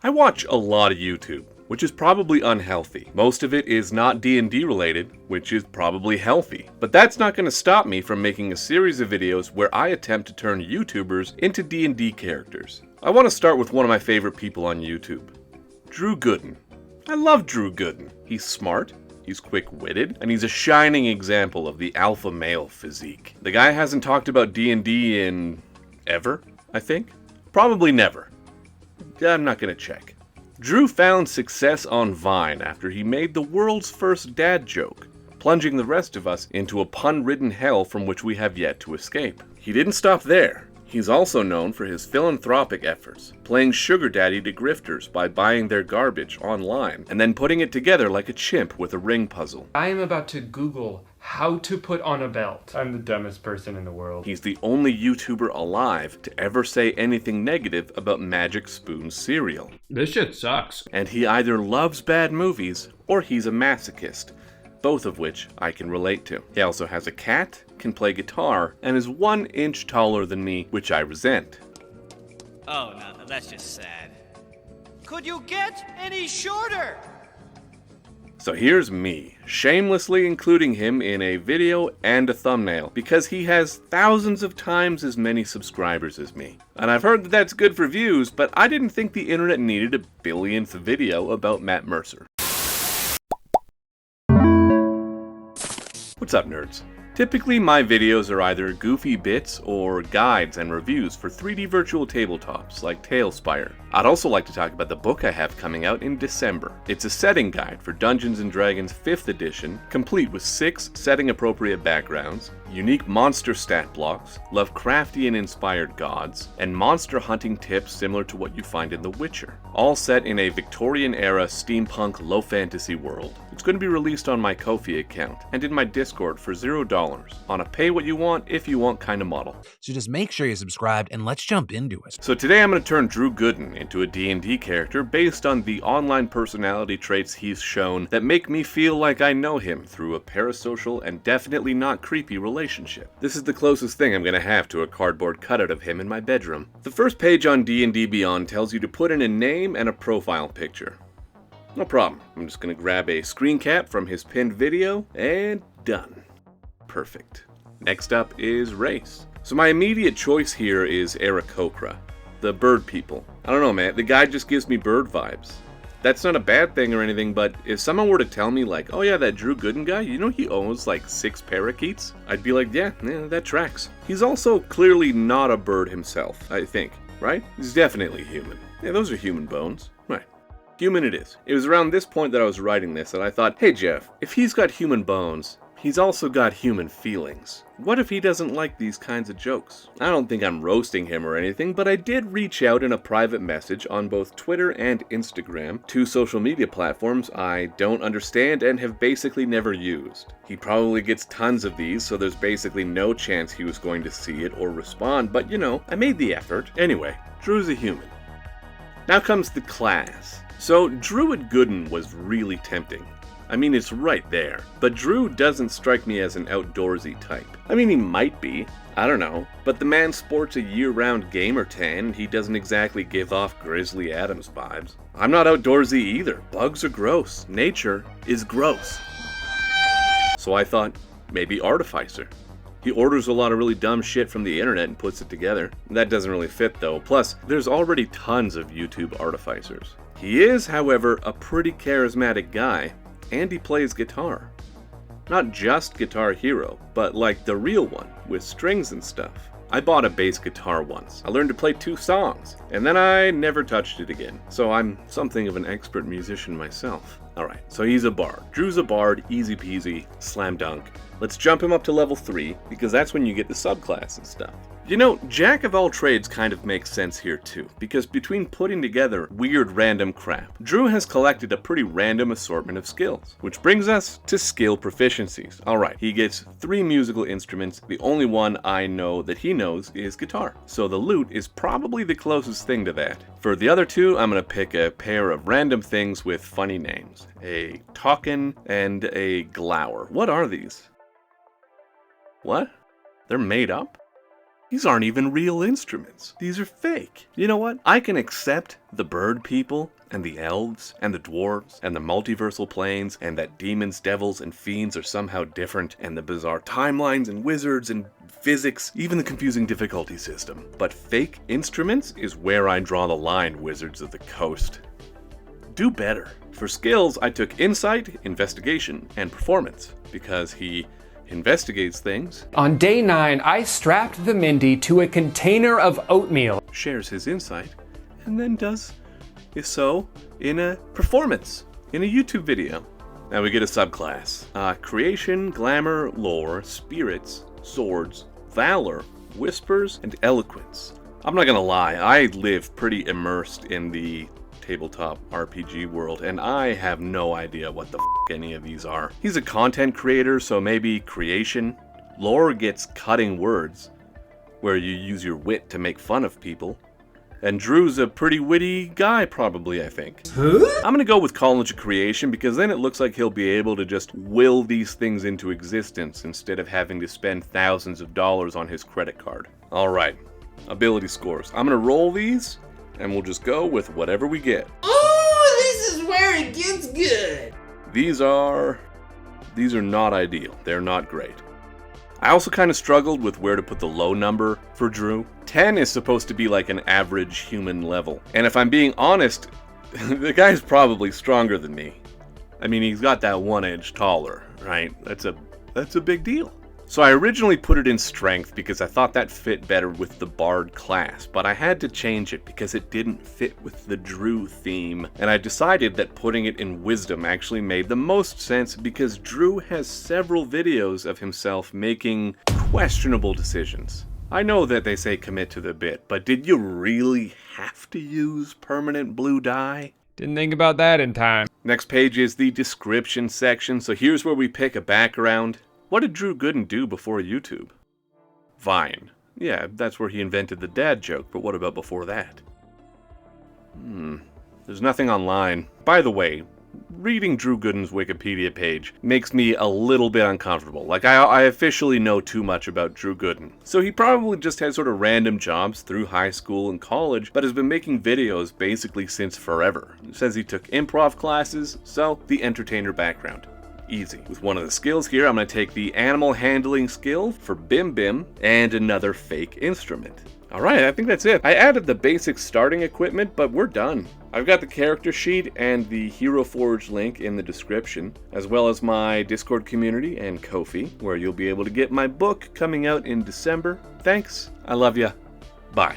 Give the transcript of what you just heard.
I watch a lot of YouTube, which is probably unhealthy. Most of it is not D&D related, which is probably healthy. But that's not going to stop me from making a series of videos where I attempt to turn YouTubers into D&D characters. I want to start with one of my favorite people on YouTube, Gooden. I love Gooden. He's smart, he's quick-witted, and he's a shining example of the alpha male physique. The guy hasn't talked about D&D in ever, I think? Probably never. I'm not gonna check. Drew found success on Vine after he made the world's first dad joke, plunging the rest of us into a pun-ridden hell from which we have yet to escape. He didn't stop there. He's also known for his philanthropic efforts, playing sugar daddy to grifters by buying their garbage online, and then putting it together like a chimp with a ring puzzle. I am about to Google how to put on a belt. I'm the dumbest person in the world. He's the only YouTuber alive to ever say anything negative about Magic Spoon cereal. This shit sucks. And he either loves bad movies, or he's a masochist, both of which I can relate to. He also has a cat, can play guitar, and is 1 inch taller than me, which I resent. Oh, no, that's just sad. Could you get any shorter? So here's me, shamelessly including him in a video and a thumbnail, because he has thousands of times as many subscribers as me. And I've heard that that's good for views, but I didn't think the internet needed a billionth video about Matt Mercer. What's up, nerds? Typically, my videos are either goofy bits or guides and reviews for 3D virtual tabletops like Tailspire. I'd also like to talk about the book I have coming out in December. It's a setting guide for Dungeons & Dragons 5th edition, complete with 6 setting-appropriate backgrounds, unique monster stat blocks, Lovecraftian-inspired gods, and monster hunting tips similar to what you find in The Witcher, all set in a Victorian-era steampunk low-fantasy world. It's going to be released on my Ko-fi account and in my Discord for $0 on a pay-what-you-want, if-you-want kind of model. So just make sure you're subscribed and let's jump into it. So today I'm going to turn Gooden into a D&D character based on the online personality traits he's shown that make me feel like I know him through a parasocial and definitely not creepy relationship. This is the closest thing I'm going to have to a cardboard cutout of him in my bedroom. The first page on Dndbeyond tells you to put in a name and a profile picture. No problem. I'm just going to grab a screen cap from his pinned video and done. Perfect. Next up is race. So my immediate choice here is Aarakocra, the bird people. I don't know, man, the guy just gives me bird vibes. That's not a bad thing or anything, but if someone were to tell me like, oh yeah, that Gooden guy, you know he owns like 6 parakeets? I'd be like, yeah, that tracks. He's also clearly not a bird himself, I think, right? He's definitely human. Yeah, those are human bones. Right. Human it is. It was around this point that I was writing this that I thought, hey Jeff, if he's got human bones, he's also got human feelings. What if he doesn't like these kinds of jokes? I don't think I'm roasting him or anything, but I did reach out in a private message on both Twitter and Instagram, 2 social media platforms I don't understand and have basically never used. He probably gets tons of these, so there's basically no chance he was going to see it or respond, but you know, I made the effort. Anyway, Drew's a human. Now comes the class. So Druid Gooden was really tempting. I mean, it's right there. But Drew doesn't strike me as an outdoorsy type. I mean, he might be. I don't know. But the man sports a year-round gamer tan. He doesn't exactly give off Grizzly Adams vibes. I'm not outdoorsy either. Bugs are gross. Nature is gross. So I thought, maybe Artificer. He orders a lot of really dumb shit from the internet and puts it together. That doesn't really fit though. Plus, there's already tons of YouTube Artificers. He is, however, a pretty charismatic guy. And he plays guitar. Not just Guitar Hero, but like the real one, with strings and stuff. I bought a bass guitar once. I learned to play 2 songs, and then I never touched it again. So I'm something of an expert musician myself. Alright, so he's a bard. Drew's a bard, easy peasy, slam dunk. Let's jump him up to level 3, because that's when you get the subclass and stuff. You know, Jack of all trades kind of makes sense here too, because between putting together weird random crap, Drew has collected a pretty random assortment of skills. Which brings us to skill proficiencies. Alright, he gets 3 musical instruments. The only one I know that he knows is guitar. So the lute is probably the closest thing to that. For the other 2, I'm going to pick a pair of random things with funny names. A Talkin' and a Glower. What are these? What? They're made up? These aren't even real instruments. These are fake. You know what? I can accept the bird people and the elves and the dwarves and the multiversal planes and that demons, devils, and fiends are somehow different and the bizarre timelines and wizards and physics, even the confusing difficulty system. But fake instruments is where I draw the line, Wizards of the Coast. Do better. For skills, I took Insight, Investigation, and Performance because he investigates things. On day 9, I strapped the Mindy to a container of oatmeal. Shares his insight, and then does so in a performance, in a YouTube video. Now we get a subclass. Creation, Glamour, Lore, Spirits, Swords, Valor, Whispers, and Eloquence. I'm not gonna lie, I live pretty immersed in the tabletop RPG world, and I have no idea what the f any of these are. He's a content creator, so maybe creation. Lore gets cutting words, where you use your wit to make fun of people. And Drew's a pretty witty guy, probably, I think. I'm gonna go with College of Creation, because then it looks like he'll be able to just will these things into existence, instead of having to spend thousands of dollars on his credit card. Alright, ability scores. I'm gonna roll these, and we'll just go with whatever we get. Oh, this is where it gets good. These are not ideal. They're not great. I also kind of struggled with where to put the low number for Drew. 10 is supposed to be like an average human level. And if I'm being honest, the guy's probably stronger than me. I mean, he's got that 1 inch taller, right? That's a big deal. So I originally put it in Strength because I thought that fit better with the Bard class, but I had to change it because it didn't fit with the Drew theme, and I decided that putting it in Wisdom actually made the most sense because Drew has several videos of himself making questionable decisions. I know that they say commit to the bit, but did you really have to use permanent blue dye? Didn't think about that in time. Next page is the description section, so here's where we pick a background. What did Drew Gooden do before YouTube? Vine. Yeah, that's where he invented the dad joke, but what about before that? There's nothing online. By the way, reading Drew Gooden's Wikipedia page makes me a little bit uncomfortable. Like, I officially know too much about Drew Gooden. So he probably just had sort of random jobs through high school and college, but has been making videos basically since forever. It says he took improv classes, so the entertainer background. Easy. With one of the skills here, I'm going to take the animal handling skill for Bim Bim and another fake instrument. Alright, I think that's it. I added the basic starting equipment, but we're done. I've got the character sheet and the heroforge link in the description, as well as my Discord community and Ko-fi, where you'll be able to get my book coming out in December. Thanks. I love ya. Bye.